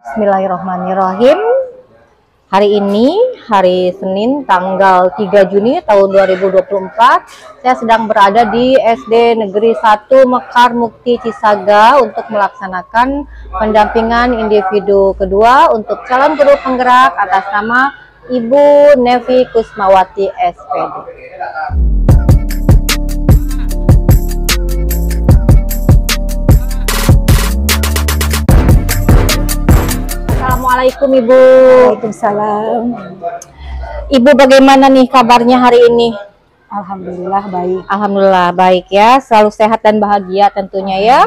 Bismillahirrahmanirrahim. Hari ini, hari Senin, tanggal 3 Juni tahun 2024, saya sedang berada di SD Negeri 1 Mekar Mukti Cisaga untuk melaksanakan pendampingan individu kedua untuk calon guru penggerak atas nama Ibu Nevi Kusmawati SPD. Assalamualaikum Ibu. Waalaikumsalam. Ibu bagaimana nih kabarnya hari ini? Alhamdulillah baik. Alhamdulillah baik ya, selalu sehat dan bahagia tentunya ya.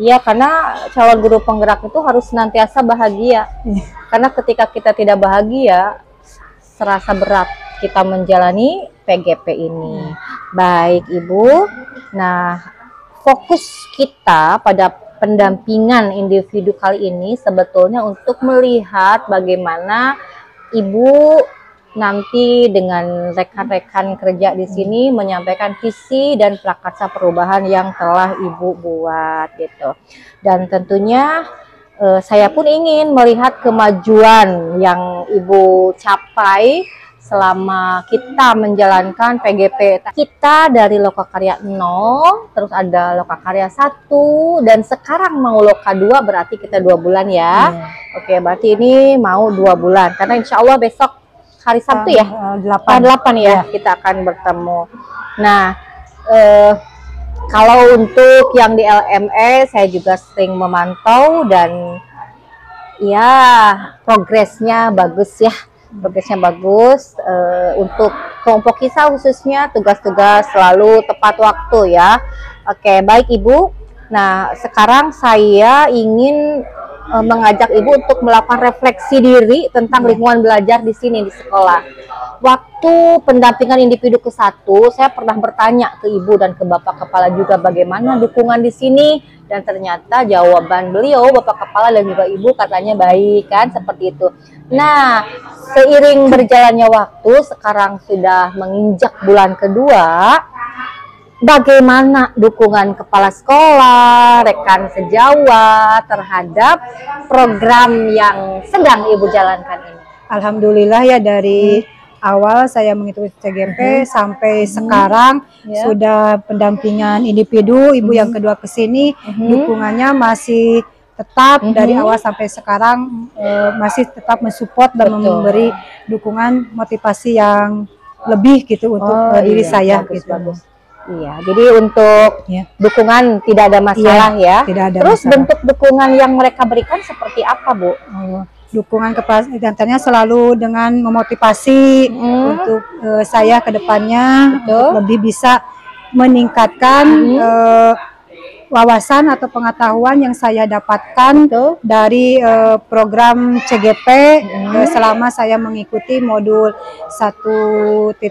Iya, karena calon guru penggerak itu harus senantiasa bahagia. Karena ketika kita tidak bahagia, serasa berat kita menjalani PGP ini. Baik Ibu. Nah, fokus kita pada pendampingan individu kali ini sebetulnya untuk melihat bagaimana Ibu nanti dengan rekan-rekan kerja di sini menyampaikan visi dan prakarsa perubahan yang telah Ibu buat gitu. Dan tentunya saya pun ingin melihat kemajuan yang Ibu capai selama kita menjalankan PGP kita dari Lokakarya 0, terus ada Lokakarya 1, dan sekarang mau Loka 2, berarti kita 2 bulan ya. Oke, berarti ini mau 2 bulan, karena insya Allah besok hari Sabtu ya, 8 ya, kita akan bertemu. Nah, kalau untuk yang di LME, saya juga sering memantau dan ya progresnya bagus ya. Progresnya bagus. Untuk kelompok kisah khususnya tugas-tugas selalu tepat waktu ya. Oke, baik Ibu. Nah, sekarang saya ingin mengajak Ibu untuk melakukan refleksi diri tentang lingkungan belajar di sini di sekolah. Waktu pendampingan individu ke-1, saya pernah bertanya ke Ibu dan ke Bapak Kepala juga bagaimana dukungan di sini, dan ternyata jawaban beliau, Bapak Kepala dan juga Ibu, katanya baik kan, seperti itu. Nah, seiring berjalannya waktu, sekarang sudah menginjak bulan kedua, bagaimana dukungan kepala sekolah, rekan sejawat terhadap program yang sedang Ibu jalankan ini? Alhamdulillah ya, dari awal saya mengikuti CGP sampai sekarang sudah pendampingan individu, Ibu yang kedua ke sini, dukungannya masih tetap dari awal sampai sekarang, masih tetap mensupport dan memberi dukungan motivasi yang lebih gitu untuk diri saya bagus, gitu. Bagus. Iya, jadi untuk dukungan tidak ada masalah ya. Tidak ada Terus masalah. bentuk dukungan yang mereka berikan seperti apa, Bu? Dukungan kepada selalu dengan memotivasi untuk saya ke depannya untuk lebih bisa meningkatkan wawasan atau pengetahuan yang saya dapatkan dari program CGP selama saya mengikuti modul 1.1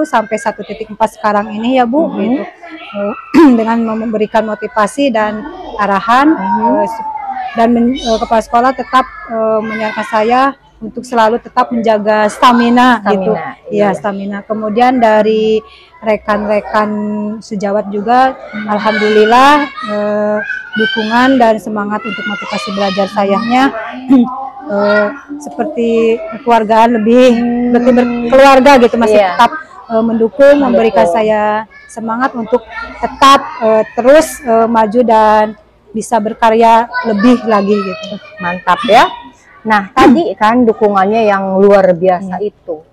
sampai 1.4 sekarang ini ya Bu, gitu. Dengan memberikan motivasi dan arahan dan kepala sekolah tetap menyarankan saya untuk selalu tetap menjaga stamina gitu. Ya, stamina. Kemudian dari rekan-rekan sejawat juga alhamdulillah dukungan dan semangat untuk motivasi belajar sayanya seperti kekeluargaan, lebih berkeluarga gitu, masih tetap mendukung, memberikan saya semangat untuk tetap terus maju dan bisa berkarya lebih lagi gitu. Mantap ya. Nah, tadi kan dukungannya yang luar biasa itu.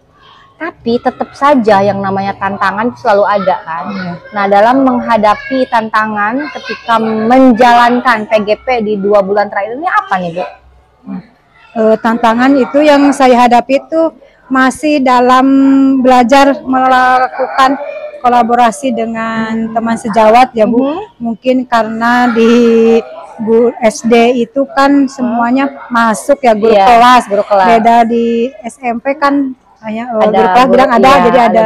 Tapi tetap saja yang namanya tantangan selalu ada kan. Nah, dalam menghadapi tantangan ketika menjalankan PGP di 2 bulan terakhir ini apa nih, Bu? Tantangan itu yang saya hadapi itu masih dalam belajar melakukan kolaborasi dengan teman sejawat ya Bu. Mungkin karena di SD itu kan semuanya masuk ya, guru kelas. Beda di SMP kan hanya guru kelas bilang ada, jadi ada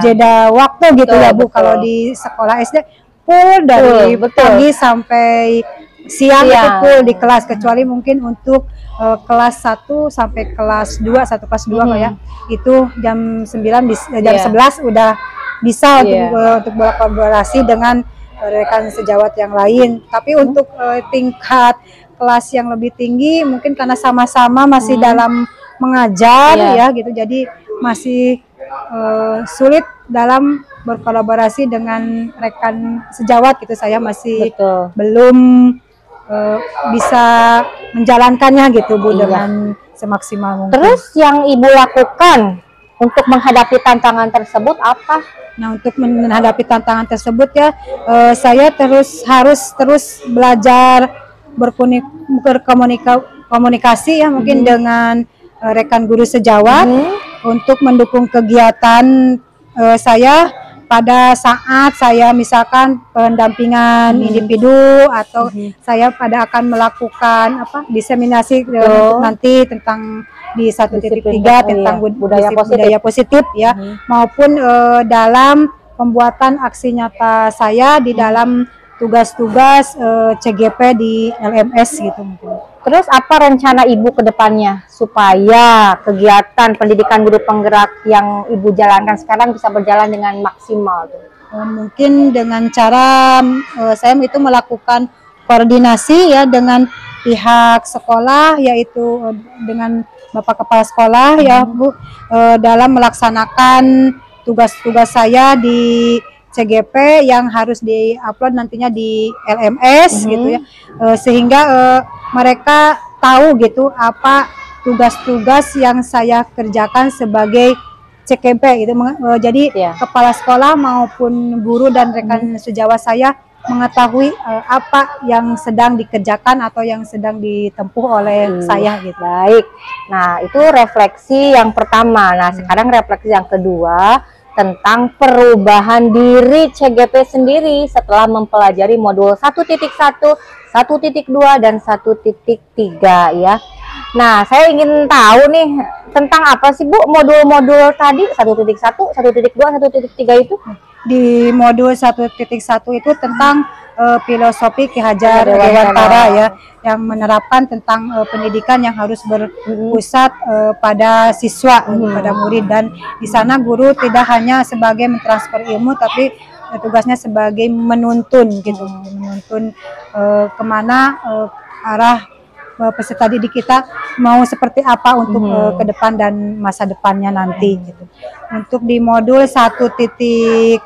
jeda waktu gitu ya Bu. Kalau di sekolah SD full dari pagi sampai siang itu full di kelas, kecuali mungkin untuk kelas 1 sampai kelas 2, 1 kelas 2 ya. Itu jam 9 jam 11 udah bisa untuk berkolaborasi dengan rekan sejawat yang lain. Tapi untuk tingkat kelas yang lebih tinggi, mungkin karena sama-sama masih dalam mengajar ya gitu, jadi masih sulit dalam berkolaborasi dengan rekan sejawat gitu. Saya masih belum bisa menjalankannya gitu Bu dengan semaksimal mungkin. Terus yang Ibu lakukan untuk menghadapi tantangan tersebut apa? Nah, untuk menghadapi tantangan tersebut ya, saya harus terus belajar berkomunikasi ya mungkin dengan rekan guru sejawat untuk mendukung kegiatan saya pada saat saya misalkan pendampingan individu atau saya pada akan melakukan diseminasi nanti tentang di 1.3 tentang budaya positif ya, maupun dalam pembuatan aksi nyata saya di dalam tugas-tugas CGP di LMS gitu mungkin. Terus apa rencana Ibu ke depannya supaya kegiatan pendidikan guru penggerak yang Ibu jalankan sekarang bisa berjalan dengan maksimal tuh? Mungkin dengan cara saya itu melakukan koordinasi ya dengan pihak sekolah, yaitu dengan Bapak Kepala Sekolah ya Bu, dalam melaksanakan tugas-tugas saya di CGP yang harus di-upload nantinya di LMS gitu ya, sehingga mereka tahu gitu apa tugas-tugas yang saya kerjakan sebagai CGP gitu. Jadi kepala sekolah maupun guru dan rekan sejawat saya mengetahui apa yang sedang dikerjakan atau yang sedang ditempuh oleh saya gitu. Baik. Nah, itu refleksi yang pertama. Nah, sekarang refleksi yang kedua tentang perubahan diri CGP sendiri setelah mempelajari modul 1.1, 1.2 dan 1.3 ya. Nah, saya ingin tahu nih tentang apa sih Bu modul-modul tadi 1.1, 1.2, 1.3 itu? Di modul 1.1 itu tentang filosofi Ki Hajar Dewantara ya, yang menerapkan tentang pendidikan yang harus berpusat pada siswa, pada murid, dan di sana guru tidak hanya sebagai mentransfer ilmu tapi tugasnya sebagai menuntun gitu, menuntun kemana arah peserta didik kita mau seperti apa untuk ke depan dan masa depannya nanti gitu. Untuk di modul 1.2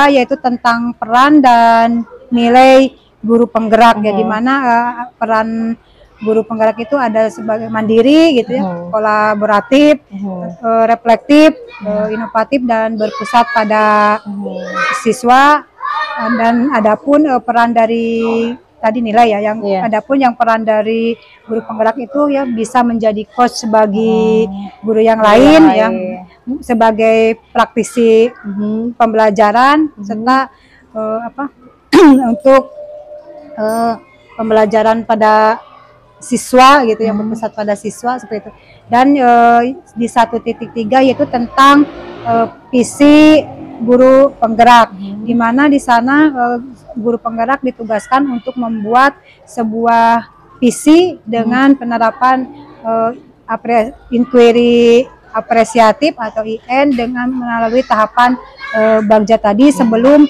yaitu tentang peran dan nilai guru penggerak ya, di mana peran guru penggerak itu ada sebagai mandiri gitu ya, kolaboratif, reflektif, inovatif dan berpusat pada siswa. Dan adapun peran dari tadi nilai ya, yang adapun yang peran dari guru penggerak itu ya bisa menjadi coach bagi guru yang lain yang sebagai praktisi pembelajaran serta untuk pembelajaran pada siswa gitu, yang berpusat pada siswa seperti itu. Dan di 1.3 yaitu tentang visi guru penggerak, di mana di sana guru penggerak ditugaskan untuk membuat sebuah visi dengan penerapan inquiry apresiatif atau IN dengan melalui tahapan Bagja tadi sebelum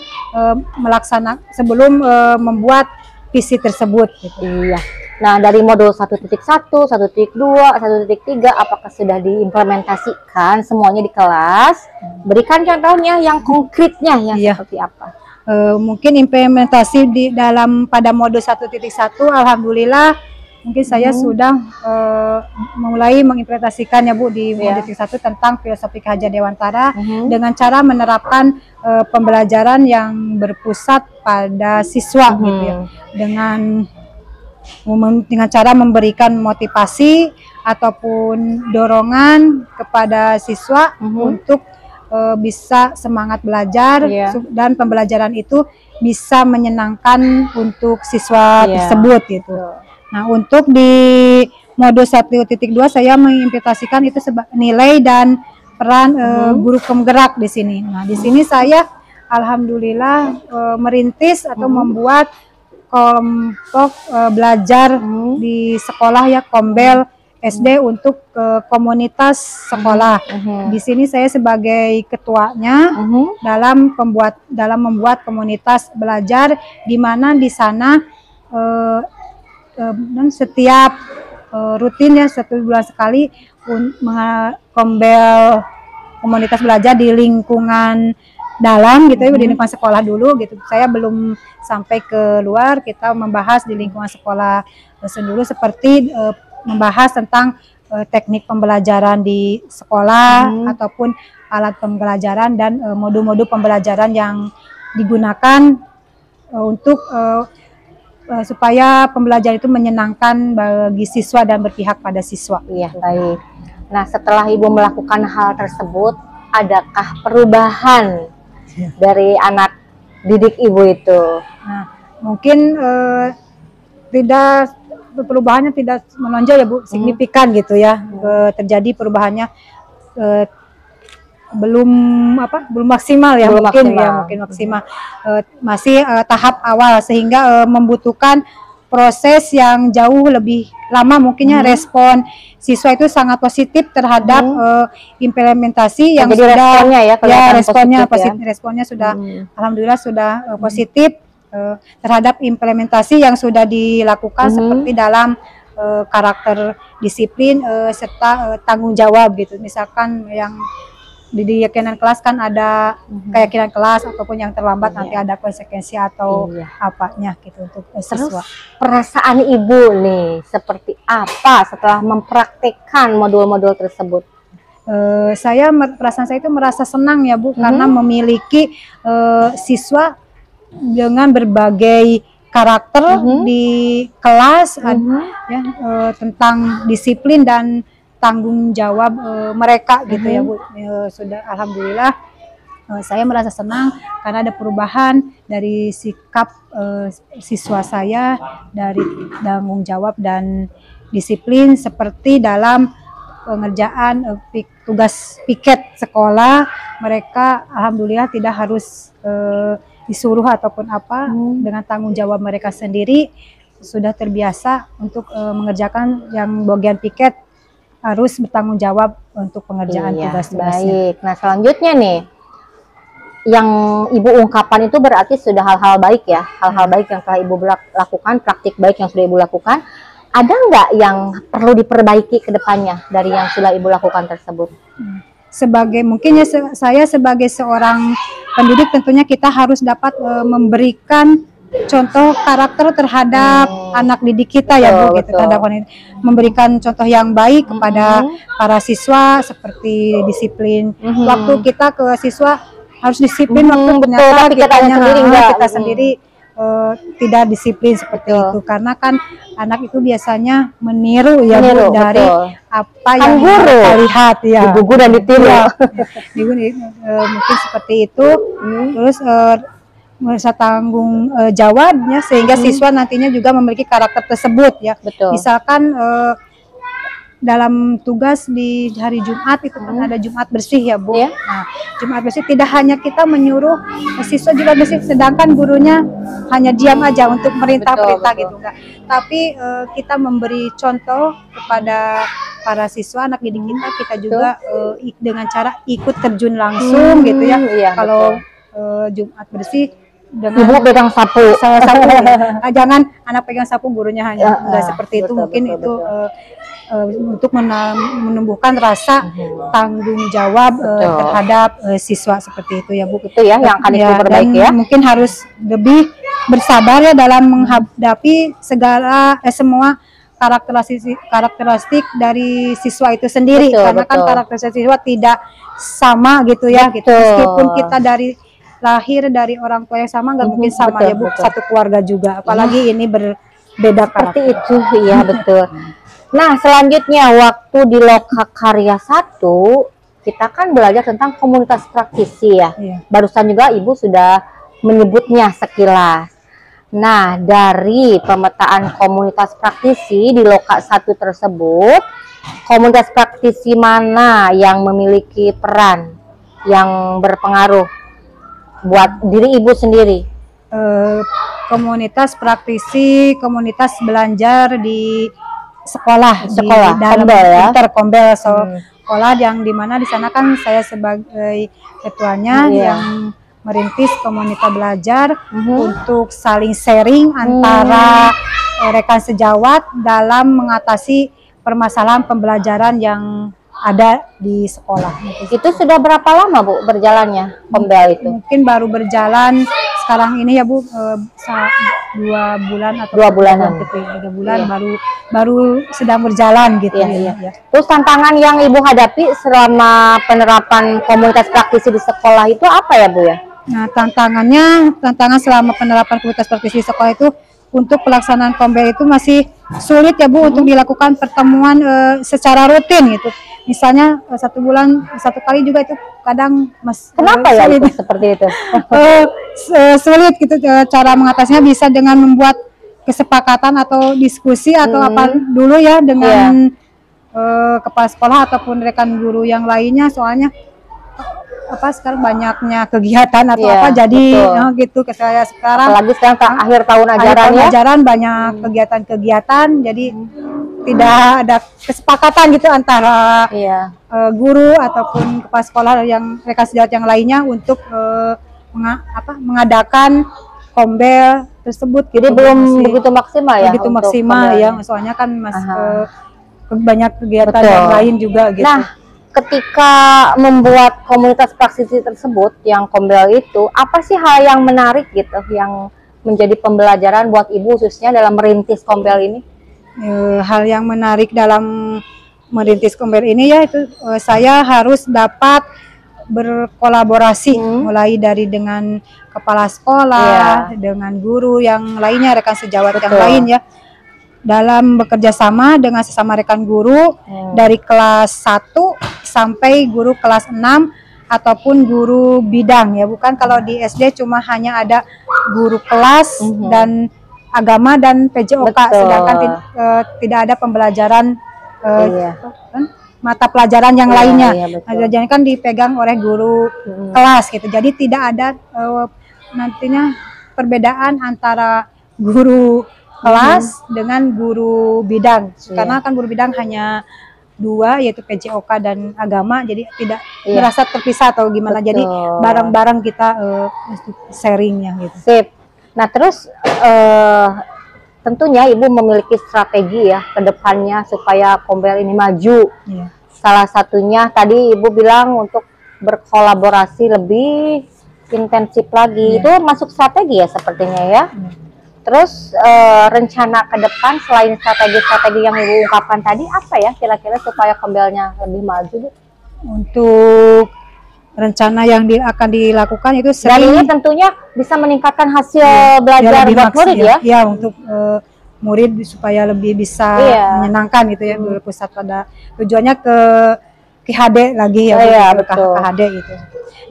membuat visi tersebut gitu. Iya. Nah, dari modul 1.1, 1.2, 1.3 apakah sudah diimplementasikan semuanya di kelas? Berikan contohnya yang konkretnya yang seperti apa? Mungkin implementasi pada modul 1.1 alhamdulillah mungkin saya sudah mulai mengimplementasikan ya Bu di modul 1 tentang filosofi Ki Hajar Dewantara dengan cara menerapkan pembelajaran yang berpusat pada siswa gitu ya, dengan cara memberikan motivasi ataupun dorongan kepada siswa untuk bisa semangat belajar dan pembelajaran itu bisa menyenangkan untuk siswa tersebut gitu. Nah, untuk di modul 1.2 saya mengimplementasikan itu nilai dan peran guru penggerak di sini. Nah, di sini saya alhamdulillah merintis atau membuat kelompok belajar di sekolah ya, Kombel SD untuk komunitas sekolah. Di sini saya sebagai ketuanya dalam membuat komunitas belajar, di mana di sana dan setiap rutin ya 1 bulan sekali kombel komunitas belajar di lingkungan dalam gitu ya, di lingkungan sekolah dulu gitu. Saya belum sampai ke luar, kita membahas di lingkungan sekolah dulu seperti membahas tentang teknik pembelajaran di sekolah ataupun alat pembelajaran dan modul-modul pembelajaran yang digunakan untuk supaya pembelajaran itu menyenangkan bagi siswa dan berpihak pada siswa. Iya, baik. Nah, setelah Ibu melakukan hal tersebut, adakah perubahan dari anak didik Ibu itu? Nah, mungkin tidak perubahannya tidak menonjol ya Bu, signifikan gitu ya. Terjadi perubahannya belum maksimal ya, mungkin maksimal. Masih tahap awal sehingga membutuhkan proses yang jauh lebih lama mungkinnya. Respon siswa itu sangat positif terhadap implementasi yang jadi sudah responnya positif, responnya sudah alhamdulillah sudah positif terhadap implementasi yang sudah dilakukan seperti dalam karakter disiplin serta tanggung jawab gitu. Misalkan yang di keyakinan kelas kan ada keyakinan kelas ataupun yang terlambat nanti ada konsekuensi atau apanya gitu untuk siswa. Perasaan Ibu nih seperti apa setelah mempraktikkan modul-modul tersebut? Perasaan saya itu merasa senang ya Bu, karena memiliki siswa dengan berbagai karakter di kelas tentang disiplin dan tanggung jawab mereka gitu ya Bu. Sudah alhamdulillah saya merasa senang karena ada perubahan dari sikap siswa saya, dari tanggung jawab dan disiplin seperti dalam pengerjaan tugas piket sekolah. Mereka alhamdulillah tidak harus disuruh ataupun apa, dengan tanggung jawab mereka sendiri sudah terbiasa untuk mengerjakan yang bagian piket harus bertanggung jawab untuk pengerjaan tugas-tugasnya. Baik. Nah, selanjutnya nih, yang Ibu ungkapkan itu berarti sudah hal-hal baik ya, hal-hal baik yang telah Ibu lakukan, praktik baik yang sudah Ibu lakukan. Ada nggak yang perlu diperbaiki ke depannya dari yang sudah Ibu lakukan tersebut? Mungkin ya saya sebagai seorang pendidik tentunya kita harus dapat memberikan contoh karakter terhadap anak didik kita ya Bu, gitu. Memberikan contoh yang baik kepada para siswa seperti disiplin. Waktu kita ke siswa harus disiplin, waktu ternyata kita sendiri tidak disiplin seperti itu, karena kan anak itu biasanya meniru ya Bu, dari apa yang kita lihat ya, digugu dan ditiru. Mungkin seperti itu. Terus merasa tanggung jawabnya sehingga siswa nantinya juga memiliki karakter tersebut ya. Misalkan dalam tugas di hari Jumat itu kan ada Jumat bersih ya Bu. Nah, Jumat bersih tidak hanya kita menyuruh siswa juga bersih, sedangkan gurunya hanya diam aja untuk merintah-perintah gitu enggak. Tapi kita memberi contoh kepada para siswa anak didik kita juga dengan cara ikut terjun langsung gitu ya. Kalau Jumat bersih dengan Ibu pegang sapu, jangan anak pegang sapu gurunya hanya enggak seperti itu. Mungkin itu untuk menumbuhkan rasa tanggung jawab terhadap siswa seperti itu ya Bu. Itu ya yang akan diperbaiki ya. Mungkin harus lebih bersabar ya dalam menghadapi semua karakteristik dari siswa itu sendiri, karena kan karakteristik siswa tidak sama gitu ya. Meskipun kita lahir dari orang tua yang sama, nggak mungkin sama ya Bu, satu keluarga juga, apalagi ini berbeda karakter. Seperti itu ya, betul. Nah, selanjutnya waktu di Lokakarya 1 kita kan belajar tentang komunitas praktisi ya. Barusan juga Ibu sudah menyebutnya sekilas. Nah, dari pemetaan komunitas praktisi di Loka 1 tersebut, komunitas praktisi mana yang memiliki peran yang berpengaruh buat diri Ibu sendiri? Komunitas praktisi, komunitas belajar di sekolah dalam interkombel sekolah, yang dimana di sana kan saya sebagai ketuanya yang merintis komunitas belajar untuk saling sharing antara rekan sejawat dalam mengatasi permasalahan pembelajaran yang ada di sekolah. Itu sudah berapa lama Bu berjalannya Kombel itu? Mungkin baru berjalan sekarang ini ya Bu, 2 bulan atau 2 bulanan, 3 bulan baru sedang berjalan gitu. Ya. Terus tantangan yang Ibu hadapi selama penerapan komunitas praktisi di sekolah itu apa ya Bu ya? Nah, tantangan selama penerapan komunitas praktisi di sekolah itu untuk pelaksanaan Kombel itu masih sulit ya Bu untuk dilakukan pertemuan secara rutin gitu. Misalnya 1 bulan 1 kali juga itu kadang kenapa ya itu seperti itu? Sulit gitu cara mengatasinya, bisa dengan membuat kesepakatan atau diskusi atau apa dulu ya dengan kepala sekolah ataupun rekan guru yang lainnya, soalnya sekarang banyaknya kegiatan atau jadi gitu ke saya sekarang, apalagi sekarang akhir tahun ajaran banyak kegiatan-kegiatan, jadi tidak ada kesepakatan gitu antara guru ataupun kepala sekolah yang rekan sejawat yang lainnya untuk mengadakan Kombel tersebut. Jadi belum begitu maksimal ya? Begitu maksimal ya, soalnya kan banyak kegiatan yang lain juga gitu. Nah, ketika membuat komunitas praktisi tersebut yang Kombel itu, apa sih hal yang menarik gitu yang menjadi pembelajaran buat Ibu khususnya dalam merintis Kombel ini? Hal yang menarik dalam merintis Kombel ini ya itu saya harus dapat berkolaborasi mulai dari dengan kepala sekolah, dengan guru yang lainnya, rekan sejawat yang lain ya, dalam bekerja sama dengan sesama rekan guru dari kelas 1 sampai guru kelas 6 ataupun guru bidang ya, bukan kalau di SD cuma hanya ada guru kelas dan agama dan PJOK, sedangkan tidak ada pembelajaran mata pelajaran yang lainnya. Jadi kan dipegang oleh guru kelas gitu. Jadi tidak ada nantinya perbedaan antara guru kelas dengan guru bidang, karena kan guru bidang hanya 2 yaitu PJOK dan agama, jadi tidak merasa terpisah atau gimana. Jadi bareng-bareng kita sharingnya gitu. Sip. Nah terus tentunya Ibu memiliki strategi ya ke depannya supaya Kombel ini maju. Salah satunya tadi Ibu bilang untuk berkolaborasi lebih intensif lagi. Itu masuk strategi ya sepertinya ya. Terus rencana ke depan selain strategi-strategi yang Ibu ungkapkan tadi, apa ya kira-kira supaya Kombelnya lebih maju Bu? Untuk rencana yang akan dilakukan itu dan ini tentunya bisa meningkatkan hasil belajar buat murid ya? Ya, untuk murid supaya lebih bisa menyenangkan gitu ya, berpusat pada tujuannya ke KHD lagi ya, KHD gitu.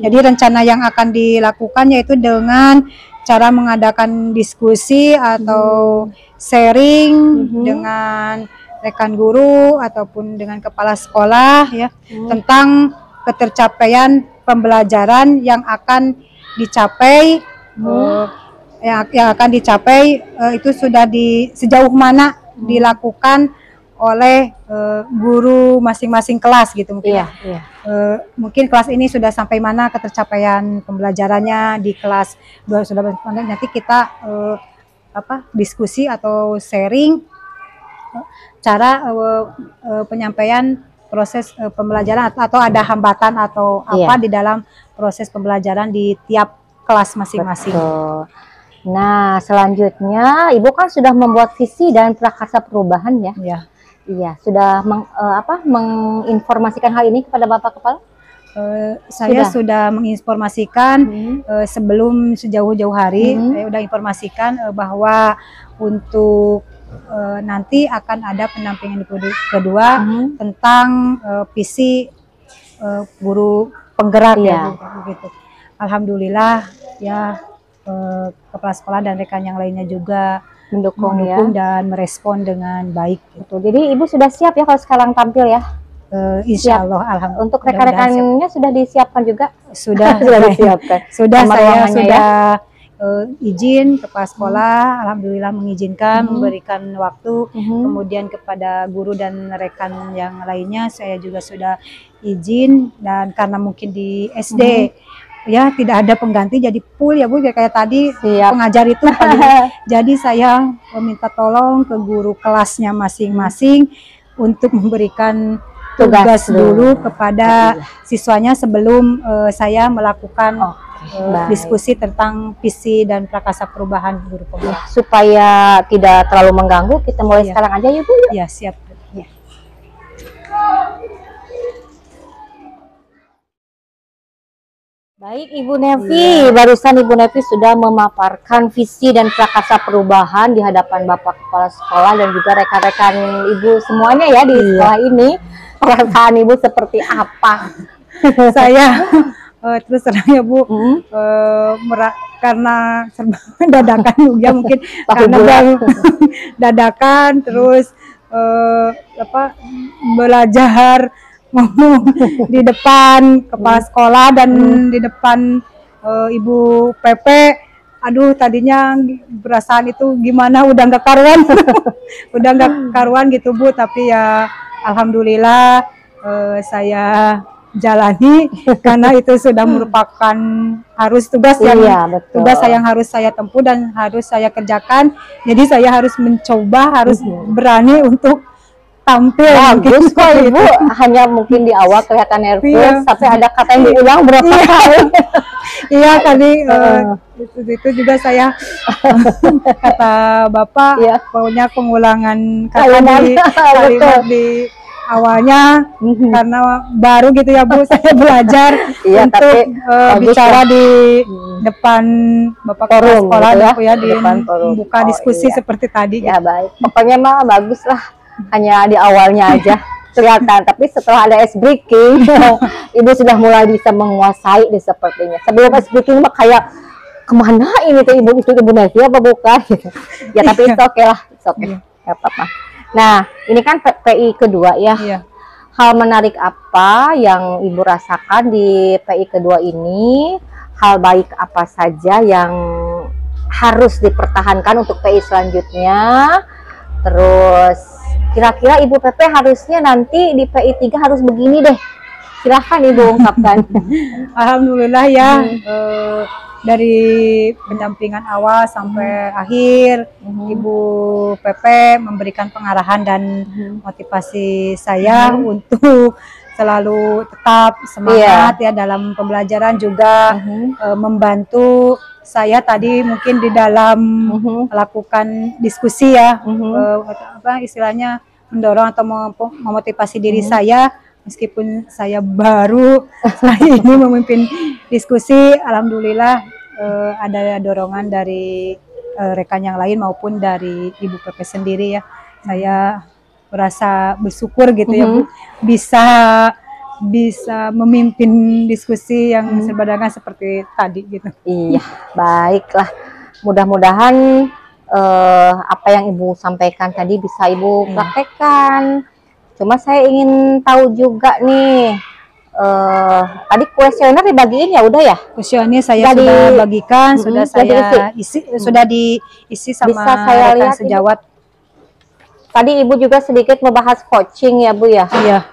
Jadi rencana yang akan dilakukan yaitu dengan cara mengadakan diskusi atau sharing dengan rekan guru ataupun dengan kepala sekolah ya, tentang ketercapaian pembelajaran yang akan dicapai, yang akan dicapai itu sudah sejauh mana dilakukan oleh guru masing-masing kelas gitu mungkin. Mungkin kelas ini sudah sampai mana ketercapaian pembelajarannya, di kelas 2 sudah nanti kita diskusi atau sharing cara penyampaian proses pembelajaran atau ada hambatan atau apa di dalam proses pembelajaran di tiap kelas masing-masing. Nah, selanjutnya Ibu kan sudah membuat visi dan prakarsa perubahan ya? Iya, sudah menginformasikan hal ini kepada Bapak Kepala? Saya sudah menginformasikan sebelum sejauh-jauh hari. Saya sudah informasikan bahwa untuk nanti akan ada pendampingan kedua tentang visi guru penggerak ya, begitu. Alhamdulillah ya, kepala sekolah dan rekan yang lainnya juga mendukung dan merespon dengan baik. Jadi Ibu sudah siap ya kalau sekarang tampil ya? Insya Allah, alhamdulillah. Untuk rekan-rekannya sudah disiapkan juga? Sudah, sudah disiapkan. Saya sudah izin kepala sekolah, alhamdulillah mengizinkan, memberikan waktu. Kemudian kepada guru dan rekan yang lainnya saya juga sudah izin, dan karena mungkin di SD ya tidak ada pengganti, jadi full ya Bu, kayak tadi Siap. pengajar itu jadi saya meminta tolong ke guru kelasnya masing-masing untuk memberikan tugas dulu kepada siswanya sebelum saya melakukan diskusi tentang visi dan prakasa perubahan guru penggerak. Supaya tidak terlalu mengganggu, kita mulai sekarang aja ya Bu. Ya, siap. Ya. Baik Ibu Nevi, barusan Ibu Nevi sudah memaparkan visi dan prakasa perubahan di hadapan Bapak Kepala Sekolah dan juga rekan-rekan Ibu semuanya ya di sekolah ini. Perasaan Ibu seperti apa? Saya terus terang ya Bu, karena serba dadakan juga mungkin karena dadakan terus belajar ngomong di depan kepala sekolah dan di depan Ibu PP. Aduh, tadinya perasaan itu gimana, udah nggak karuan udah nggak karuan gitu Bu, tapi ya alhamdulillah saya jalani karena itu sudah merupakan harus tugas tugas yang harus saya tempuh dan harus saya kerjakan. Jadi saya harus mencoba, harus berani untuk tampil. Bagus kok Ibu, hanya mungkin di awal kelihatan nervous, tapi ada kata yang diulang berapa kali. Iya tadi itu juga saya kata Bapak, pokoknya pengulangan kata kalimat di awalnya karena baru gitu ya Bu, saya belajar untuk bicara di depan Bapak Kepala Sekolah gitu ya, di buka diskusi seperti tadi. Ya baik, pokoknya mah bagus lah. Hanya di awalnya aja kelihatan, tapi setelah ada ice breaking Ibu sudah mulai bisa menguasai deh sepertinya. Sebelum ice breaking mah kayak kemana ini tuh Ibu, itu Ibu Nevi apa bukan? Ya tapi itu oke lah, nggak apa-apa. Nah ini kan PI kedua ya. Hal menarik apa yang Ibu rasakan di PI kedua ini? Hal baik apa saja yang harus dipertahankan untuk PI selanjutnya? Terus kira-kira Ibu PP harusnya nanti di PI 3 harus begini deh. Silahkan Ibu ungkapkan. Alhamdulillah ya, dari pendampingan awal sampai akhir, Ibu PP memberikan pengarahan dan motivasi saya untuk selalu tetap semangat ya dalam pembelajaran, juga membantu saya tadi mungkin di dalam melakukan diskusi ya, istilahnya mendorong atau memotivasi diri saya, meskipun saya baru ini memimpin diskusi. Alhamdulillah ada dorongan dari rekan yang lain maupun dari Ibu PP sendiri ya. Saya merasa bersyukur gitu ya Bu, bisa memimpin diskusi yang serba seperti tadi gitu. Iya, baiklah. Mudah-mudahan apa yang Ibu sampaikan tadi bisa Ibu praktekkan. Cuma saya ingin tahu juga nih, tadi kuesioner dibagiin ya udah ya? Kuesioner saya sudah bagikan, sudah saya isi, sudah diisi sama rekan sejawat. Tadi Ibu juga sedikit membahas coaching ya Bu ya? Iya.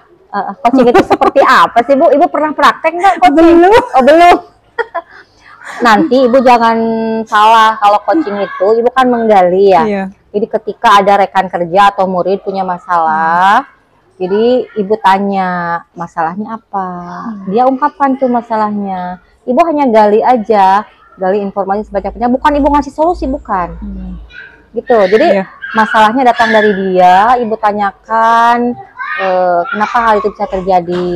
Coaching itu seperti apa sih Bu? Ibu pernah praktek nggak coaching? Belum. Oh belum. Nanti Ibu jangan salah, kalau coaching itu Ibu kan menggali ya. Jadi ketika ada rekan kerja atau murid punya masalah, jadi Ibu tanya masalahnya apa, dia ungkapkan tuh masalahnya. Ibu hanya gali aja, gali informasi sebanyak-banyaknya, bukan Ibu ngasih solusi, bukan. Gitu. Jadi masalahnya datang dari dia, Ibu tanyakan kenapa hal itu bisa terjadi,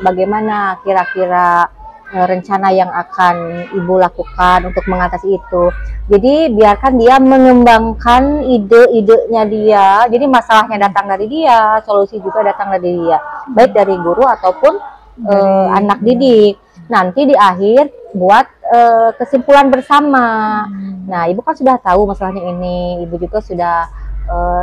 bagaimana kira-kira rencana yang akan Ibu lakukan untuk mengatasi itu. Jadi biarkan dia mengembangkan ide-idenya dia. Jadi masalahnya datang dari dia, solusi juga datang dari dia, baik dari guru ataupun anak didik. Nanti di akhir buat kesimpulan bersama. Nah, Ibu kan sudah tahu masalahnya ini, Ibu juga sudah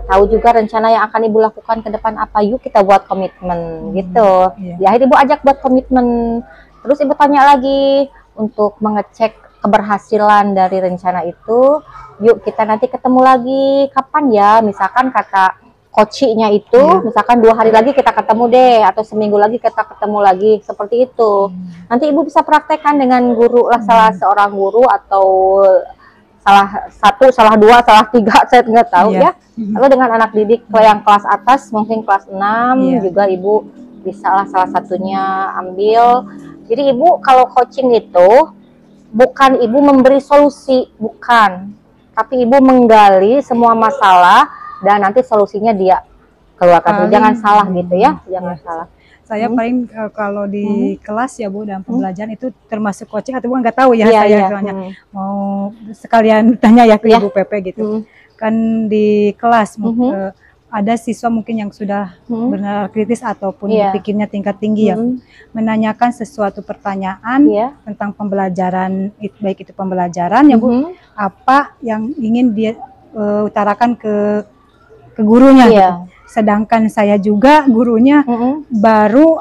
tahu juga rencana yang akan Ibu lakukan ke depan apa, yuk kita buat komitmen gitu. Di akhir Ibu ajak buat komitmen. Terus Ibu tanya lagi untuk mengecek keberhasilan dari rencana itu, yuk kita nanti ketemu lagi kapan ya, misalkan kata coachingnya itu misalkan 2 hari lagi kita ketemu deh, atau seminggu lagi kita ketemu lagi, seperti itu. Nanti ibu bisa praktekkan dengan guru lah, salah seorang guru atau salah 1, salah 2, salah 3, saya nggak tahu ya. Lalu dengan anak didik yang kelas atas, mungkin kelas 6 juga ibu bisa lah salah satunya ambil. Jadi ibu kalau coaching itu bukan ibu memberi solusi, bukan, tapi ibu menggali semua masalah dan nanti solusinya dia keluarkan. Jangan salah gitu ya, jangan salah. Saya paling kalau di kelas ya Bu, dalam pembelajaran itu termasuk coaching atau nggak tahu ya, saya soalnya mau sekalian tanya ya ke Ibu Pepe gitu. Kan di kelas ada siswa mungkin yang sudah benar kritis ataupun berpikirnya tingkat tinggi ya, menanyakan sesuatu pertanyaan tentang pembelajaran, baik itu pembelajaran ya Bu, apa yang ingin dia utarakan ke gurunya gitu. Sedangkan saya juga gurunya baru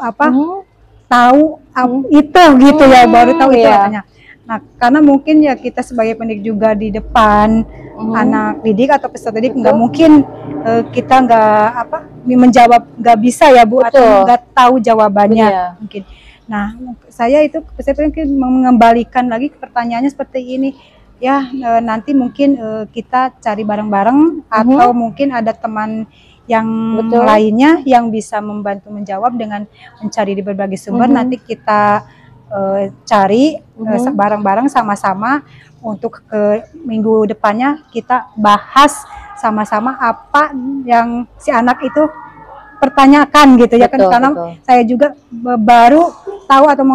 tahu itu gitu ya, baru tahu itu katanya. Nah, karena mungkin ya kita sebagai pendidik juga di depan anak didik atau peserta didik nggak mungkin kita nggak menjawab, nggak bisa ya Bu, atau nggak tahu jawabannya mungkin. Nah, saya pengen mengembalikan lagi ke pertanyaannya seperti ini ya, nanti mungkin kita cari bareng-bareng atau mungkin ada teman yang lainnya yang bisa membantu menjawab dengan mencari di berbagai sumber. Nanti kita cari bareng-bareng sama-sama untuk minggu depannya kita bahas sama-sama apa yang si anak itu pertanyakan gitu ya kan, karena saya juga baru tahu atau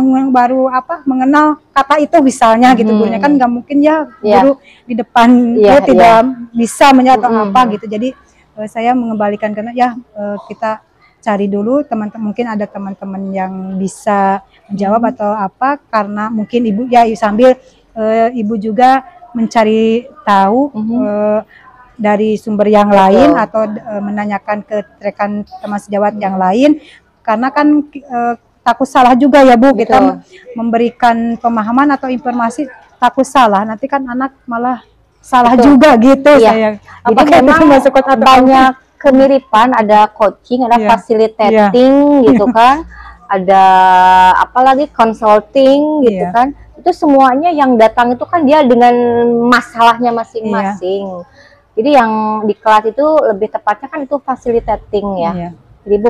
mengenal kata itu misalnya gitu. Gurunya kan nggak mungkin ya guru di depan tidak bisa menyatu gitu. Jadi saya mengembalikan karena kita cari dulu teman-teman, mungkin ada teman-teman yang bisa menjawab atau apa, karena mungkin ibu ya sambil ibu juga mencari tahu dari sumber yang lain atau menanyakan ke rekan teman sejawat yang lain, karena kan takut salah juga ya Bu, kita memberikan pemahaman atau informasi takut salah, nanti kan anak malah salah juga gitu. Saya apakah memang masuk banyak kemiripan, ada coaching, ada facilitating gitu kan, ada apalagi consulting gitu kan, itu semuanya yang datang itu kan dia dengan masalahnya masing-masing. Jadi yang di kelas itu lebih tepatnya kan itu facilitating ya. Jadi ibu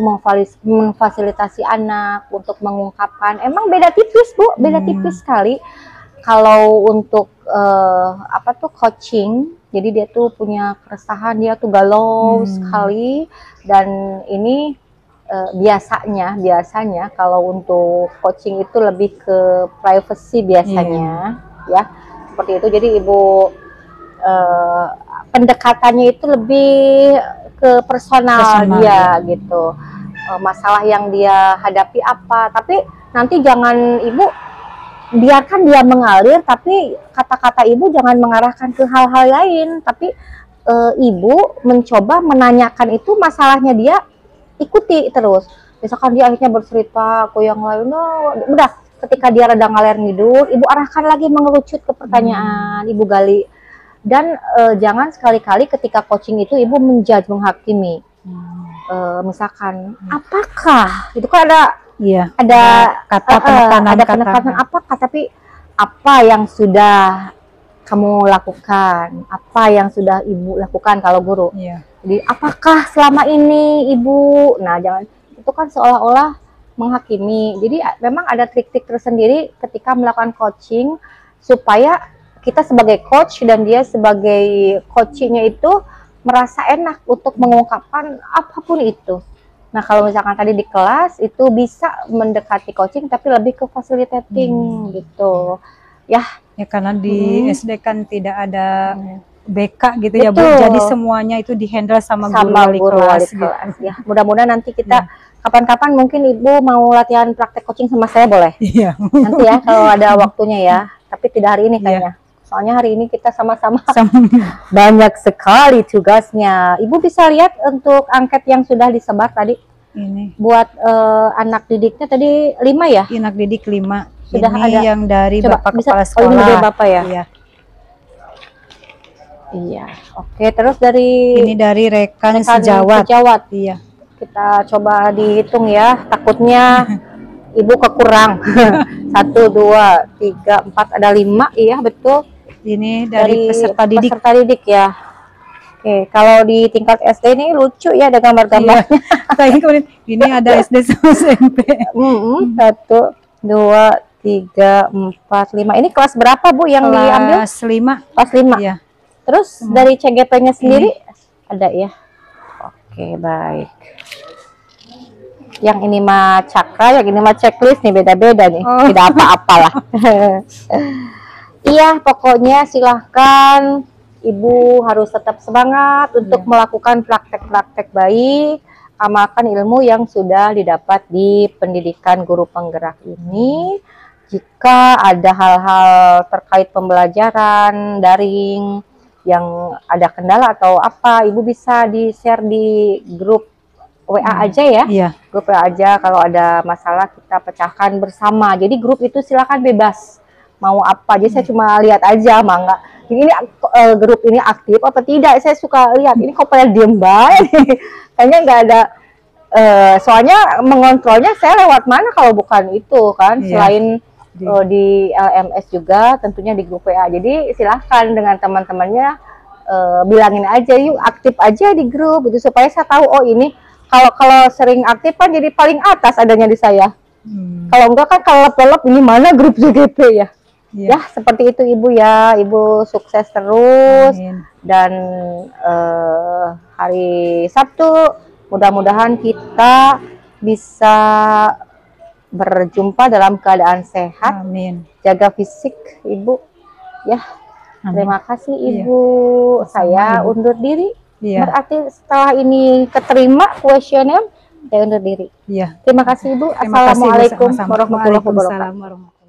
memfasilitasi anak untuk mengungkapkan, emang beda tipis Bu, beda tipis sekali. Kalau untuk coaching, jadi dia tuh punya keresahan, dia tuh galau sekali, dan ini biasanya kalau untuk coaching itu lebih ke privacy biasanya ya, seperti itu. Jadi ibu pendekatannya itu lebih ke personal dia gitu, masalah yang dia hadapi apa, tapi nanti jangan ibu biarkan dia mengalir, tapi kata-kata ibu jangan mengarahkan ke hal-hal lain, tapi ibu mencoba menanyakan itu masalahnya dia, ikuti terus. Misalkan dia akhirnya bercerita ke yang lain, udah ketika dia rada ngalir ngidul, ibu arahkan lagi mengerucut ke pertanyaan, ibu gali. Dan jangan sekali-kali ketika coaching itu ibu menjudge, menghakimi. Misalkan apakah itu kan ada kata penekanan apakah, tapi apa yang sudah kamu lakukan, apa yang sudah ibu lakukan kalau guru. Jadi apakah selama ini ibu, nah jangan, itu kan seolah-olah menghakimi. Jadi memang ada trik-trik tersendiri ketika melakukan coaching supaya kita sebagai coach dan dia sebagai coachingnya itu merasa enak untuk mengungkapkan apapun itu. Nah, kalau misalkan tadi di kelas itu bisa mendekati coaching tapi lebih ke facilitating gitu. Ya, karena di SD kan tidak ada BK gitu ya Bu. Jadi semuanya itu dihandle sama guru wali kelas gitu. Ya, mudah-mudahan nanti kita kapan-kapan mungkin Ibu mau latihan praktek coaching sama saya boleh. Nanti ya kalau ada waktunya ya. Tapi tidak hari ini kayaknya. Soalnya hari ini kita sama-sama banyak sekali tugasnya. Ibu bisa lihat untuk angket yang sudah disebar tadi. Ini buat anak didiknya tadi 5 ya? Anak didik 5. Sudah ini ada yang dari Coba, Bapak bisa, Kepala Sekolah. Ini dari Bapak ya? Iya. Iya. Oke, terus dari Ini dari rekan sejawat. Iya. Kita coba dihitung ya, takutnya Ibu kekurang. 1, 2, 3, 4, ada 5, iya betul. Ini dari peserta didik. Peserta didik ya. Oke, kalau di tingkat SD ini lucu ya ada gambar-gambarnya. Ini ada SD sama SMP. 1, 2, 3, 4, 5. Ini kelas berapa Bu yang diambil? Kelas 5. Kelas 5. Iya. Terus dari CGP-nya sendiri ada ya? Oke, baik. Yang ini mah cakra, yang ini mah checklist nih, beda-beda nih. Tidak apa-apalah. Iya, pokoknya silahkan Ibu harus tetap semangat untuk melakukan praktek-praktek baik, amalkan ilmu yang sudah didapat di pendidikan guru penggerak ini. Jika ada hal-hal terkait pembelajaran daring yang ada kendala atau apa, Ibu bisa di-share di grup WA aja ya. Iya. Grup WA aja, kalau ada masalah kita pecahkan bersama. Jadi grup itu silakan bebas mau apa. Jadi saya cuma lihat aja, mangga. Ini grup ini aktif apa tidak? Saya suka lihat. Ini kok pada diem banget. Kayaknya nggak ada. Soalnya mengontrolnya saya lewat mana kalau bukan itu kan? Iya. Selain di LMS juga, tentunya di grup WA. Jadi silahkan dengan teman-temannya bilangin aja, yuk aktif aja di grup gitu supaya saya tahu oh ini kalau sering aktif kan jadi paling atas adanya di saya. Kalau enggak kan kelelep-kelelep ini mana grup JGP ya. Ya seperti itu Ibu ya, Ibu sukses terus. Amin. Dan hari Sabtu mudah-mudahan kita bisa berjumpa dalam keadaan sehat. Amin. Jaga fisik Ibu ya. Amin. Terima kasih Ibu. Iya. Saya undur diri. Iya. Berarti setelah ini keterima kuesioner, saya undur diri. Iya. Terima kasih Ibu. Assalamualaikum warahmatullahi wabarakatuh.